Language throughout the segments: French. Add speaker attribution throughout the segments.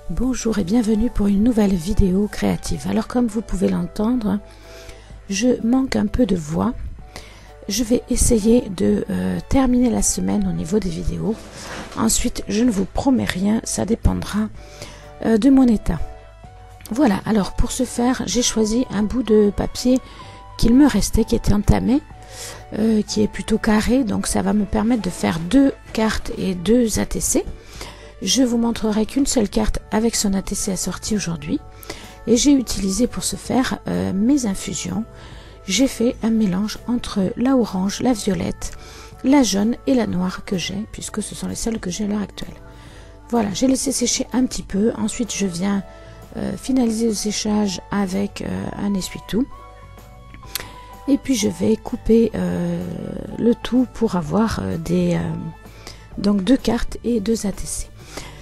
Speaker 1: Bonjour et bienvenue pour une nouvelle vidéo créative. Alors comme vous pouvez l'entendre, je manque un peu de voix. Je vais essayer de terminer la semaine au niveau des vidéos. Ensuite, je ne vous promets rien, ça dépendra de mon état. Voilà, alors pour ce faire, j'ai choisi un bout de papier qu'il me restait, qui était entamé, qui est plutôt carré, donc ça va me permettre de faire 2 cartes et 2 ATC. Je vous montrerai qu'une seule carte avec son ATC assorti aujourd'hui. Et j'ai utilisé pour ce faire mes infusions. J'ai fait un mélange entre la orange, la violette, la jaune et la noire que j'ai, puisque ce sont les seules que j'ai à l'heure actuelle. Voilà, j'ai laissé sécher un petit peu. Ensuite, je viens finaliser le séchage avec un essuie-tout. Et puis, je vais couper le tout pour avoir donc 2 cartes et 2 ATC.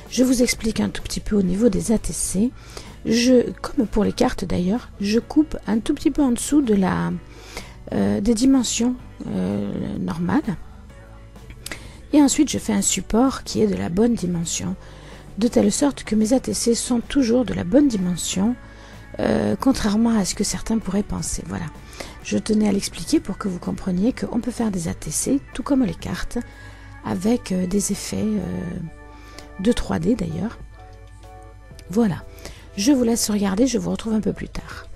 Speaker 1: Je vous explique un tout petit peu au niveau des ATC. Comme pour les cartes d'ailleurs, je coupe un tout petit peu en dessous de des dimensions normales. Et ensuite, je fais un support qui est de la bonne dimension, de telle sorte que mes ATC sont toujours de la bonne dimension, contrairement à ce que certains pourraient penser. Voilà. Je tenais à l'expliquer pour que vous compreniez qu'on peut faire des ATC, tout comme les cartes, avec des effets de 3D d'ailleurs. Voilà, je vous laisse regarder, je vous retrouve un peu plus tard.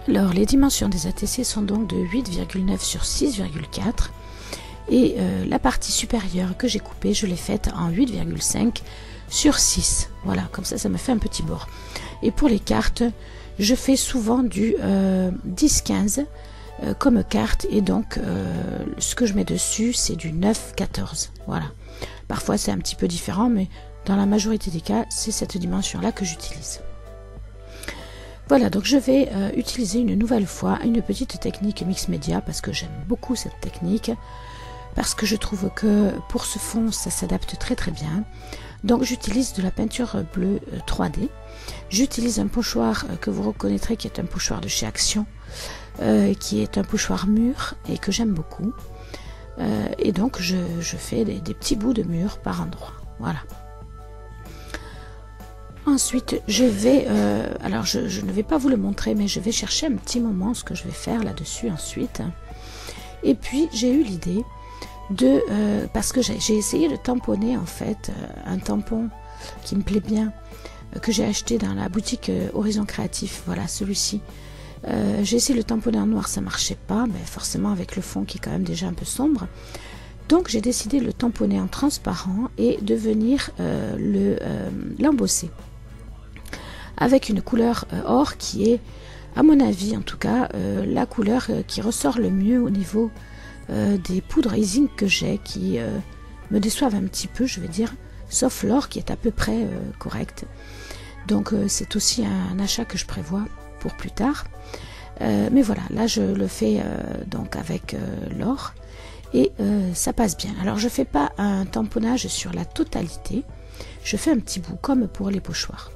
Speaker 1: Alors, les dimensions des ATC sont donc de 8,9 sur 6,4 et la partie supérieure que j'ai coupée, je l'ai faite en 8,5 sur 6. Voilà, comme ça me fait un petit bord. Et pour les cartes, je fais souvent du 10-15 comme carte et donc ce que je mets dessus, c'est du 9-14. Voilà. Parfois, c'est un petit peu différent, mais dans la majorité des cas, c'est cette dimension-là que j'utilise. Voilà, donc je vais utiliser une nouvelle fois une petite technique mix média parce que j'aime beaucoup cette technique, parce que je trouve que pour ce fond, ça s'adapte très très bien. Donc j'utilise de la peinture bleue 3D. J'utilise un pochoir que vous reconnaîtrez qui est un pochoir de chez Action, qui est un pochoir mûr et que j'aime beaucoup. Et donc je fais des petits bouts de mur par endroit. Voilà. Ensuite, je vais, alors je ne vais pas vous le montrer, mais je vais chercher un petit moment ce que je vais faire là-dessus ensuite. Et puis, j'ai eu l'idée de, parce que j'ai essayé de tamponner en fait, un tampon qui me plaît bien, que j'ai acheté dans la boutique Horizon Créatif, voilà celui-ci. J'ai essayé de le tamponner en noir, ça marchait pas, mais forcément avec le fond qui est quand même déjà un peu sombre. Donc j'ai décidé de le tamponner en transparent et de venir l'embosser avec une couleur or qui est, à mon avis en tout cas, la couleur qui ressort le mieux au niveau des poudres Easing que j'ai, qui me déçoivent un petit peu, je vais dire, sauf l'or qui est à peu près correct. Donc c'est aussi un achat que je prévois pour plus tard. Mais voilà, là je le fais donc avec l'or et ça passe bien. Alors je fais pas un tamponnage sur la totalité, je fais un petit bout comme pour les pochoirs.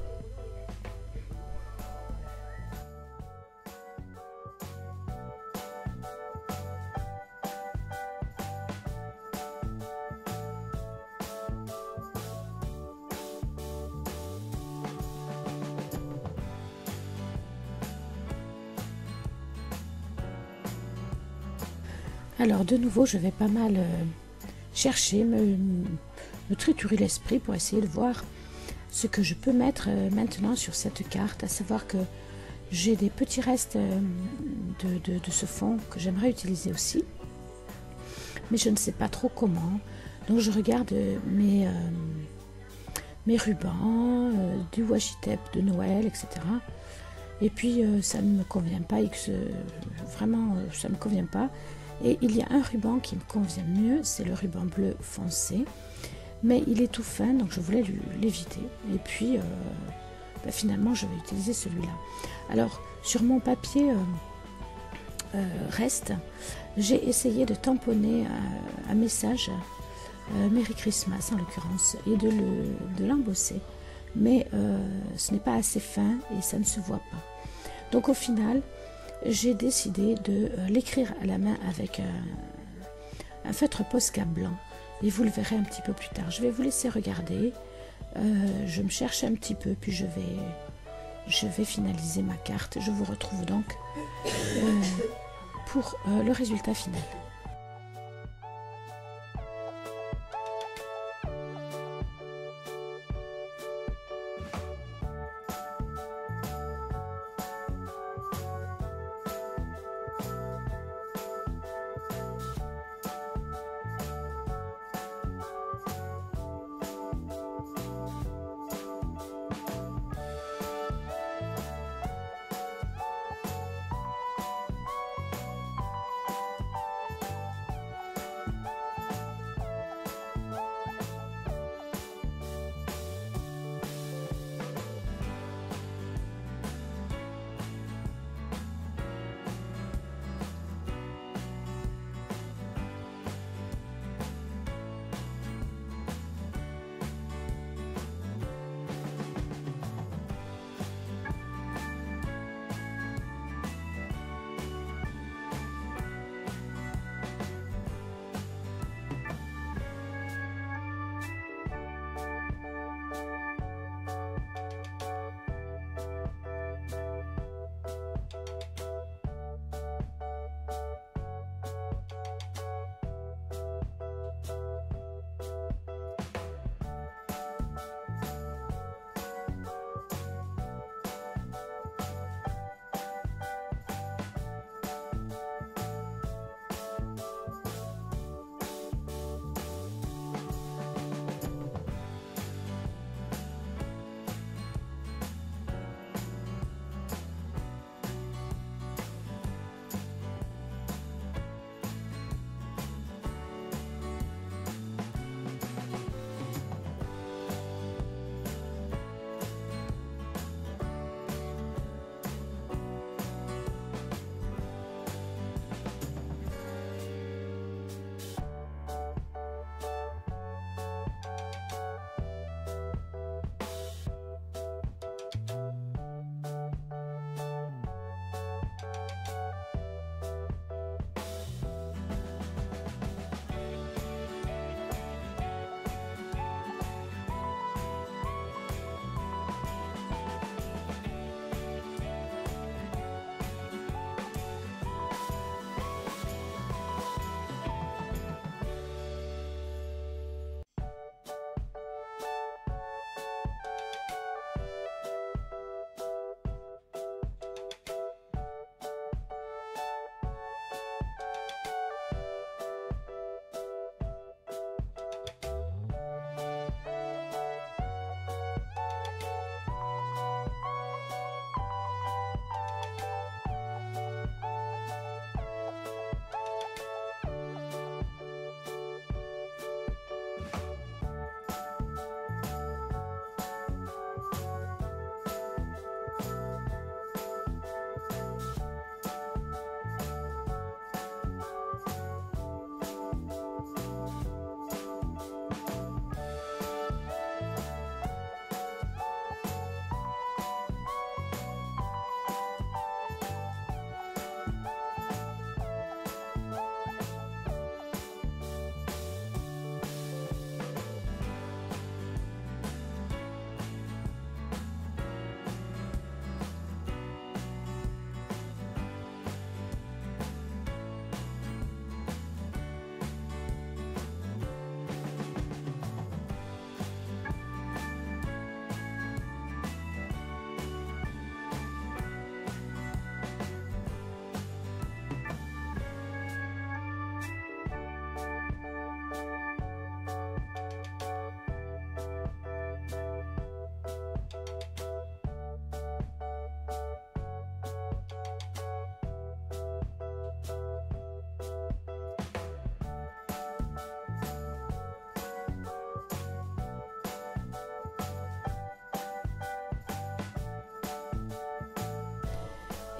Speaker 1: Alors de nouveau, je vais pas mal chercher, me triturer l'esprit pour essayer de voir ce que je peux mettre maintenant sur cette carte, à savoir que j'ai des petits restes de ce fond que j'aimerais utiliser aussi, mais je ne sais pas trop comment. Donc je regarde mes rubans, du washi tape de Noël, etc. Et puis ça ne me convient pas, vraiment ça ne me convient pas. Et il y a un ruban qui me convient mieux, c'est le ruban bleu foncé, mais il est tout fin, donc je voulais l'éviter. Et puis finalement je vais utiliser celui-là. Alors sur mon papier reste, j'ai essayé de tamponner un message Merry Christmas en l'occurrence, et de l'embosser, mais ce n'est pas assez fin et ça ne se voit pas. Donc au final j'ai décidé de l'écrire à la main avec un feutre Posca blanc, et vous le verrez un petit peu plus tard. Je vais vous laisser regarder, je me cherche un petit peu, puis je vais finaliser ma carte. Je vous retrouve donc pour le résultat final.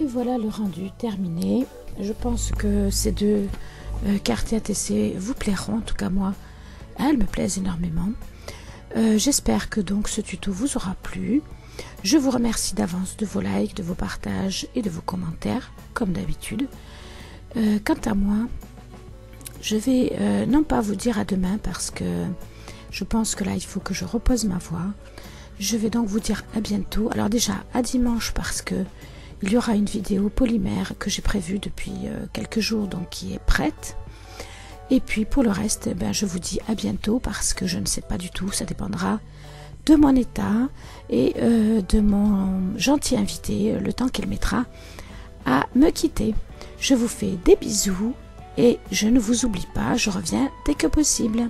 Speaker 1: Et voilà le rendu terminé. Je pense que ces deux quartiers ATC vous plairont, en tout cas moi, elles me plaisent énormément. J'espère que donc ce tuto vous aura plu. Je vous remercie d'avance de vos likes, de vos partages et de vos commentaires, comme d'habitude. Quant à moi, je vais non pas vous dire à demain parce que je pense que là il faut que je repose ma voix. Je vais donc vous dire à bientôt. Alors déjà à dimanche parce que il y aura une vidéo polymère que j'ai prévue depuis quelques jours, donc qui est prête. Et puis pour le reste, je vous dis à bientôt parce que je ne sais pas du tout, ça dépendra de mon état et de mon gentil invité, le temps qu'il mettra à me quitter. Je vous fais des bisous et je ne vous oublie pas, je reviens dès que possible.